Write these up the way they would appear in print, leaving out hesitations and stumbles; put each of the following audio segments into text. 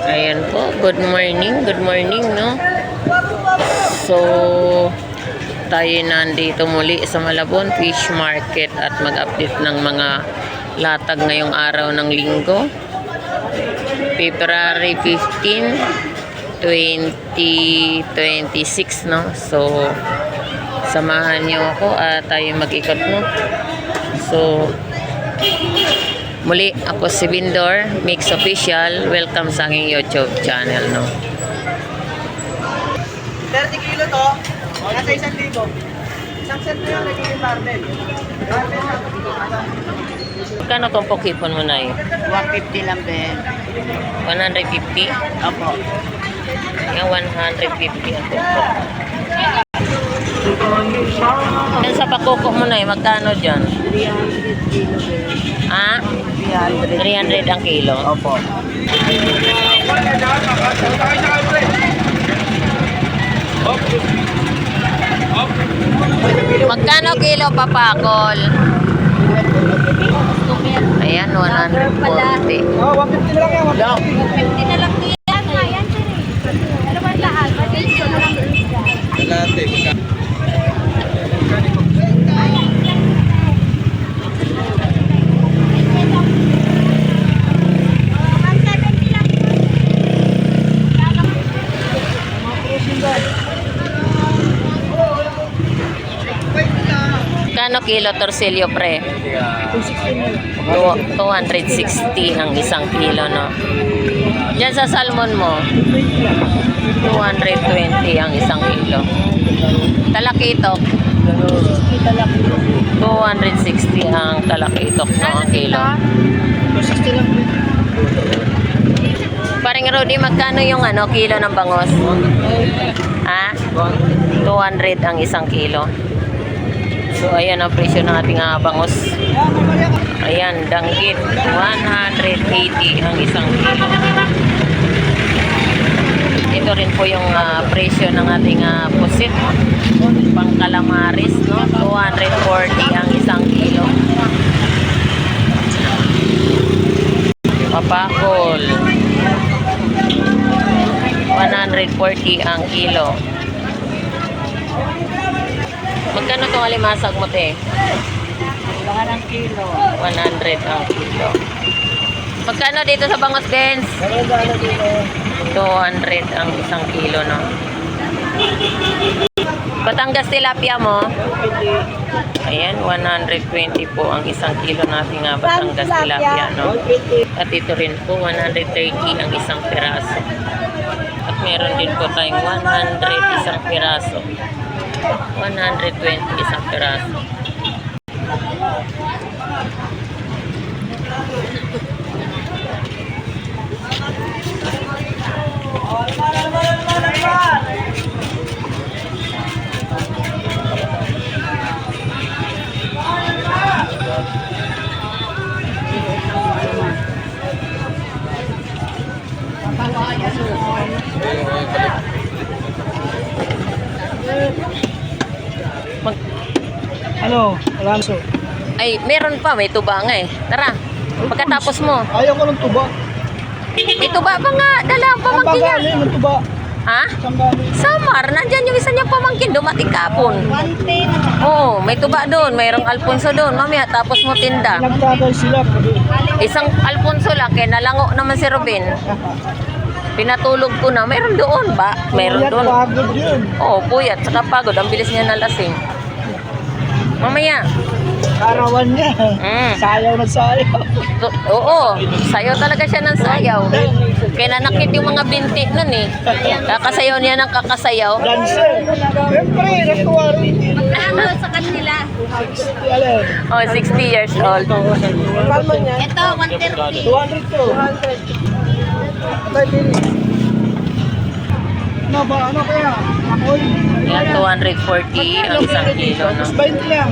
Ayan po, good morning, no? So, tayo nandito muli sa Malabon Fish Market at mag-update ng mga latag ngayong araw ng linggo. February 15, 2026, no? So, samahan niyo ako at tayo mag-ikot, no? So, muli, ako si Bindor, Mix Official. Welcome sa aking YouTube channel, no? 30 kilo to, nasa 1,000. Isang set na yun, nagiging barbell. Barbell sa Kano itong pokipon mo na 150 lang, Ben. 150? Opo. Yung 150 ang pokok. Yan sa pakuko mo na magkano dyan? 300 kilo, Ben. Ah? 300. 300 ang kilo? Opo. Magkano kilo papakol? Ayan, 140. Oh, 150 lang yan, 150. 50 na lang yan. Ayan, sir. Ano ba lahat? Ito na lang. Kano kilo torsilyo pre? 260 ang isang kilo, no? Diyan sa salmon mo, 220 ang isang kilo. Talakitok, 260 ang talakitok, no? Ang kilo. 260 lang, Ben. Paring Rudy, magkano yung kilo ng bangos? Ha? 200 ang isang kilo. So, ayan ang presyo ng ating bangos. Ayan, danggit. 180 ang isang kilo. Ito rin po yung presyo ng ating pusit. Pang calamaris, no? 240 ang isang kilo. Papakol. 140 ang kilo. Magkano itong alimasag mo, te? Kailangan ng kilo. 100 ang kilo. Magkano dito sa bangos, Benz? 200 ang isang kilo, no? Batangas tilapia mo? Ayan, 120 po ang isang kilo natin Batangas tilapia, no? At ito rin po, 130 ang isang piraso. At meron din po tayong 100 isang piraso. 120 isang piraso. Ano? Alonso. Ay, meron pa. May tuba nga eh. Tara, pagkatapos mo. Ayaw ko ng tuba. May tuba pa nga. Dala ang Ang pamangkin niya. bagali ng tuba. Ha? Ang bagali. Samar, nandyan yung isa niyang pamangkin. Dumating kapon. Oo, may tuba doon. Mayroong Alfonso doon. Mamaya, tapos mo tinda. Nagtagay sila. Isang Alfonso lang. Kaya nalango naman si Ruben. Pinatulog ko na. Mayroon doon ba? Mayroon doon. Pagod yun. Oo, puyat. Saka pagod. Ang bilis niya nalasing. Mamaya. Karawan niya. Sayaw na sayaw. Oo, sayaw talaga siya ng sayaw. Kaya nanakit yung mga binti nun eh. Kakasayaw niya ng kakasayaw. Dancer. Siyempre, natuwa rin. Ano sa kanila? Alin? Oh, 60 years old. Kalma niya. Ito, 130. 200 to. 200. Atay, pili. Ano ba? Ano kaya? Ako'y. Yan, 240 ang isang kilo, no? 20 lang.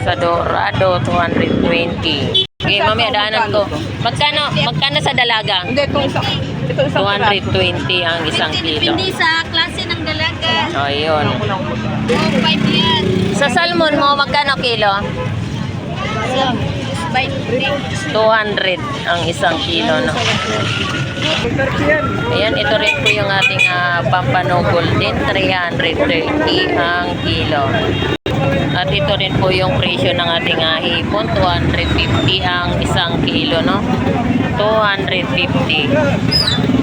Sa Dorado, 220. Okay, mamaya daanan ko. Magkano sa dalaga? Hindi, ito isa. Ito isang 220 ang isang kilo. Depende sa klase ng dalaga. Oh, yun. Oh, 5 yan. Sa salmon mo, magkano kilo? Sa 200 ang isang kilo, no? Ayan, ito rin po yung ating Pampano Golden, 330 ang kilo. At ito rin po yung presyo ng ating hipon, 250 ang isang kilo, no? 250.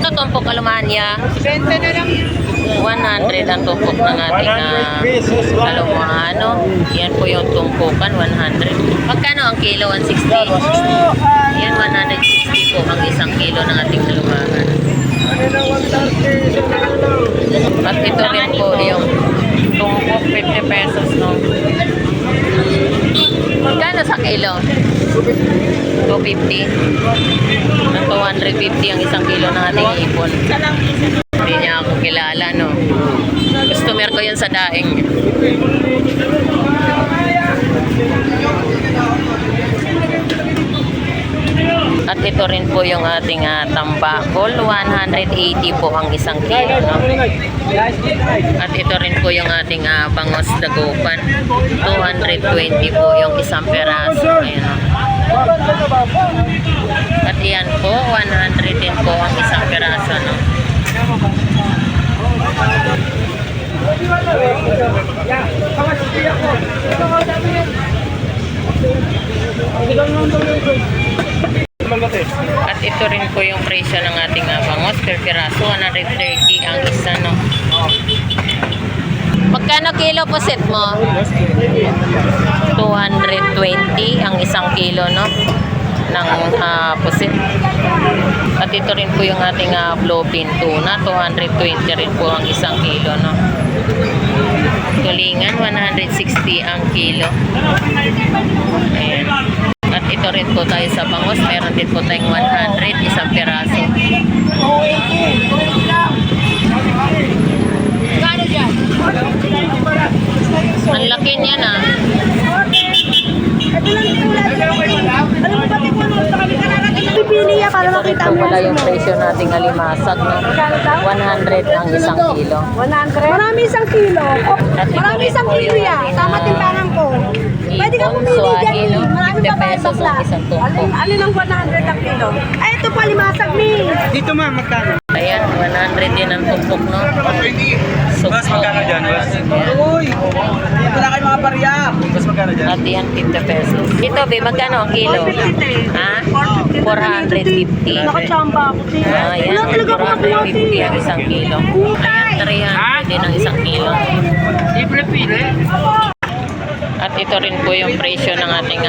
Ito, tumpok Alumania. 20 na lang. 100 ang tumpok ng ating Alumano. Yan po yung tumpukan, 100. Magkano ang kilo? 160. Yan, 160 po ang isang kilo ng ating Alumahan. At ito rin po yung tumpok, 50 pesos, no? Magkano sa kilo? 250. Ang 250 ang isang kilo ng ating ipon. Hindi niya ako kilala, no? Customer ko yun sa daing. At ito rin po yung ating tambakol, 180 po ang isang kilo, no? At ito rin po yung ating bangos dagupan, 220 po yung isang peraso. Ayan, no? At yan po, 100 din po ang isang peraso, no? At ito rin po yung presyo ng ating bangos per piraso, 130 ang isa, no? Magkano kilo po set mo? 220 ang isang kilo, no? Ng pusit. At ito rin po yung ating bluefin tuna, 220 rin po ang isang kilo, no? Tulingan, 160 ang kilo. Ayan. At ito rin po tayo sa bangos, meron din po tayong 100 isang piraso. Ang laki niya, na. Pipili niya para makita Ito mo. pala yung presyo nating alimasag, no? 100 ang isang kilo. 100? Marami isang kilo. Marami isang kilo yan. Tama timbangan ko. Pwede ka pumili dyan eh. Marami pa tayo bakla. Alin ang 100 ang kilo? Ay, ito pa limasag mi. Dito ma'am, magkano? Ayan, 100 din ang tumpok, no? Boss, magkano dyan, boss? Uy! Dito na kayo mga pariya. Boss, magkano dyan? At yan, 50 pesos. Ito, be, magkano ang kilo? Ha? 450. Nakachamba ako. Ayan, Wala talaga ako nakuha. 450 ang isang kilo. Ayan, 300 din ang isang kilo. Libre pili. At ito rin po yung presyo ng ating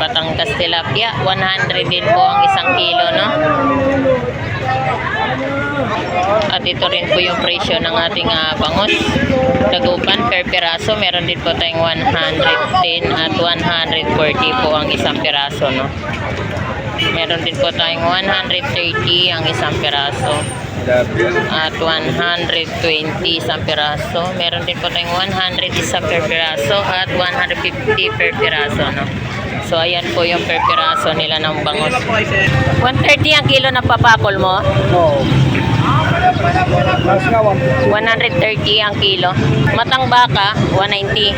Batangas tilapia. 100 din po ang isang kilo, no? At ito rin po yung presyo ng ating bangos. Dagupan per piraso. Meron din po tayong 110 at 140 po ang isang piraso, no? Meron din po tayong 130 ang isang piraso. At 120 isang piraso. Meron din po tayong 100 isa per piraso at 150 per piraso, no? So ayan po yung per piraso nila ng bangos. 130 ang kilo na papakol mo? Oo. 130 ang kilo. Matang baka, 190.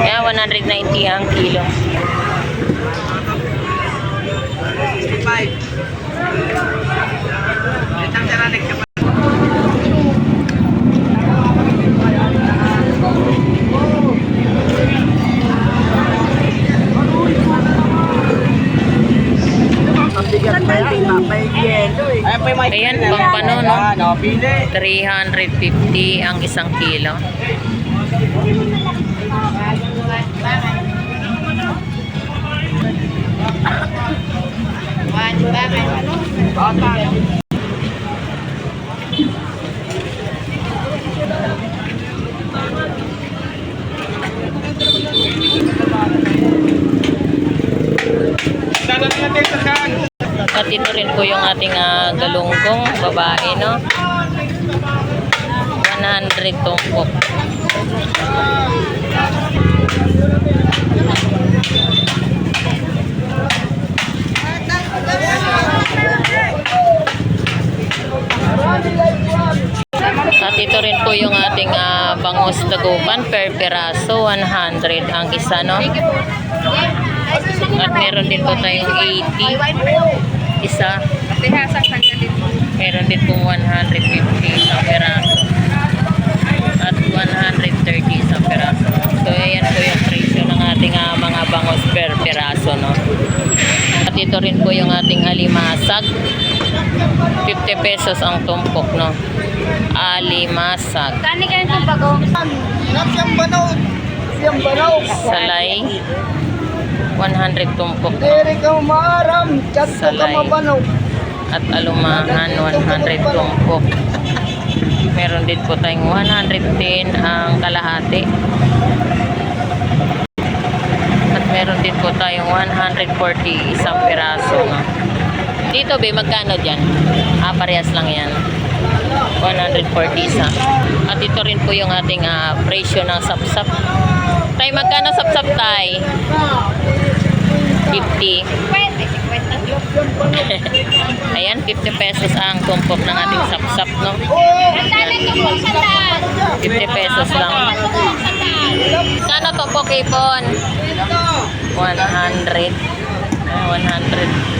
Yeah, 190 ang kilo. 65. Itang jaranik ka pa. Ayan, pampano, no? No, pili. 350 ang isang kilo. At ito rin po yung ating galunggong babae, no? 100 tumpok. At ito rin po yung ating bangos dagupan per piraso, 100 ang isa, no? At meron din po tayong 80. Isa. Meron din pong 150 isang peraso. At 130 isang peraso. So, ayan po yung presyo ng ating mga bangos per peraso, no? At ito rin po yung ating alimasag. 50 pesos ang tumpok, no? Alimasag. Kani kayo itong bagong? Siyang banaw. Salay. 100 tumpok. Dere ka maaram. Chat ko ka Salay. mabanaw. At alumahan 100 tumpok. Meron din po tayong 110 ang kalahati. At meron din po tayong 140 isang piraso, no? Dito be, magkano dyan? Parehas lang yan. 140 isa. At ito rin po yung ating presyo ng sapsap. Tay, magkano sapsap, tay? 50. Ayan, 50 pesos ang tumpok ng ating sapsap, no? Ayan. 50 pesos lang. Sana tumpok ipon? 100. 100.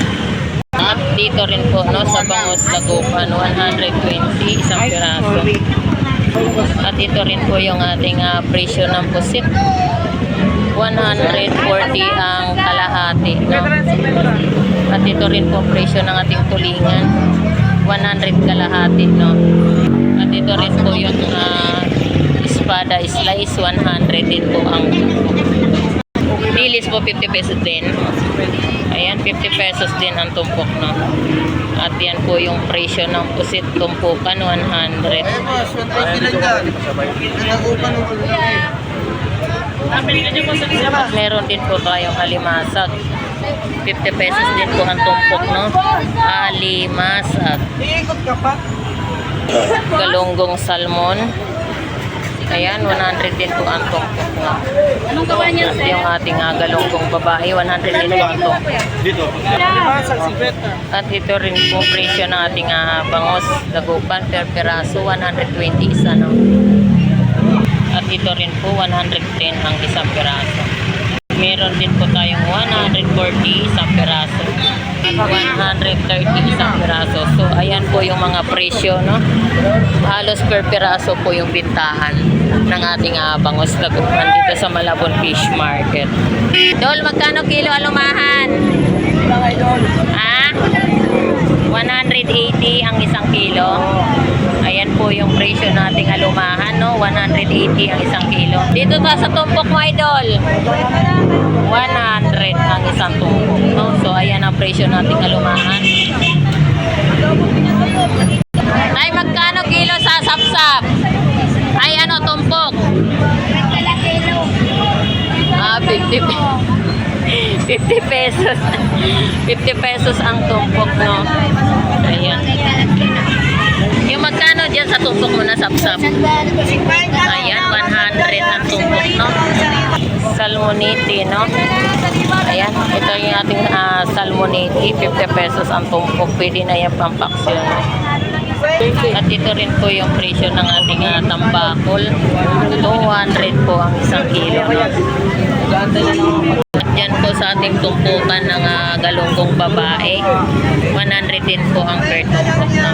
At dito rin po, no, sa Bangos, Dagupan, 120 isang piraso. At ito rin po yung ating presyo ng pusit. 140 ang kalahati, no? At ito rin po presyo ng ating tulingan. 100 kalahati, no? At ito rin po yung espada slice, 100 din po ang dilis po, 50 pesos din. Ayan, 50 pesos din ang tumpok, no? At yan po yung presyo ng pusit tumpukan, 100. Boss, 120 lang dyan. Nag-upan ng At meron din po tayong alimasag. 50 pesos din po ang tumpok, no? Alimasag. Iikot ka pa. Galunggong salmon. Ayan, 100 din po ang tumpok, no? Anong gawa niya, At yung ating galunggong babae, 100 din po ang tumpok. Masag 50. At ito rin po presyo ng ating bangos, dagupan per peraso, 120 isa, no? At ito rin po, 110 ang isang peraso. Meron din po tayong 140 isang peraso. At 130 isang peraso. So, ayan po yung mga presyo, no? Halos per peraso po yung bintahan ng ating bangos, dagupan dito sa Malabon Fish Market. Dol, magkano kilo alumahan? Ah? 180 ang isang kilo. Ayan po yung presyo nating alumahan, no? 180 ang isang kilo. Dito ta sa tumpok mo, idol. 100 ang isang tumpok, no? So, ayan ang presyo nating alumahan. Ay, magkano kilo sa sapsap? Ay, ano, tumpok? 50 pesos. 50 pesos ang tumpok, no? Ayan. Yung magkano dyan sa tumpok mo na sapsap? Ayan, 100 ang tumpok, no? Salmoniti, no? Ayan, ito yung ating salmoniti. 50 pesos ang tumpok. Pwede na yung pampaksyon. At ito rin po yung presyo ng ating tambakol. 200 po ang isang kilo, no? At yan po sa ating tumpukan ng galunggong babae. 100 din po ang per tumpok, no?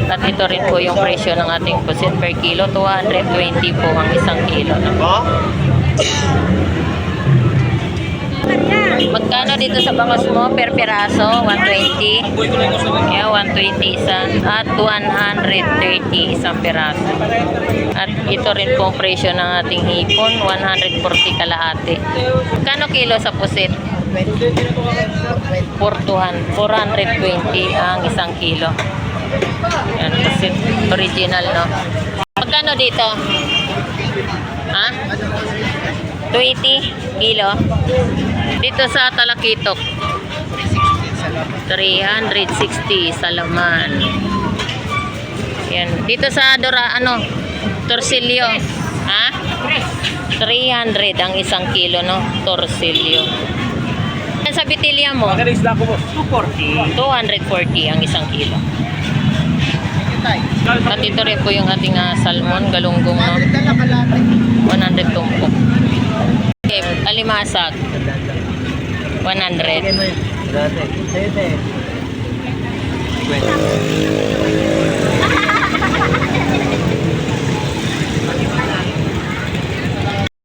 At ito rin po yung presyo ng ating pusit per kilo. 220 po ang isang kilo, no? Magkano dito sa bangos mo per piraso? 120. Yeah, 120 isa. At 130 isang piraso. At ito rin po ang presyo ng ating hipon. 140 kalahati. Magkano kilo sa pusit? 420 ang isang kilo. Yan, pusit. Original, no? Magkano dito? Ha? 20 kilo. Dito sa Talakitok 360 sa laman. Yan. Dito sa Torsilyo. Ha? 300 ang isang kilo, no? Torsilyo. Yan sa Bitilya mo? 240 ang isang kilo. At ito rin po yung ating salmon, galunggong, no? 100 tumpok. Okay, alimasag. 100. Dati. Sete.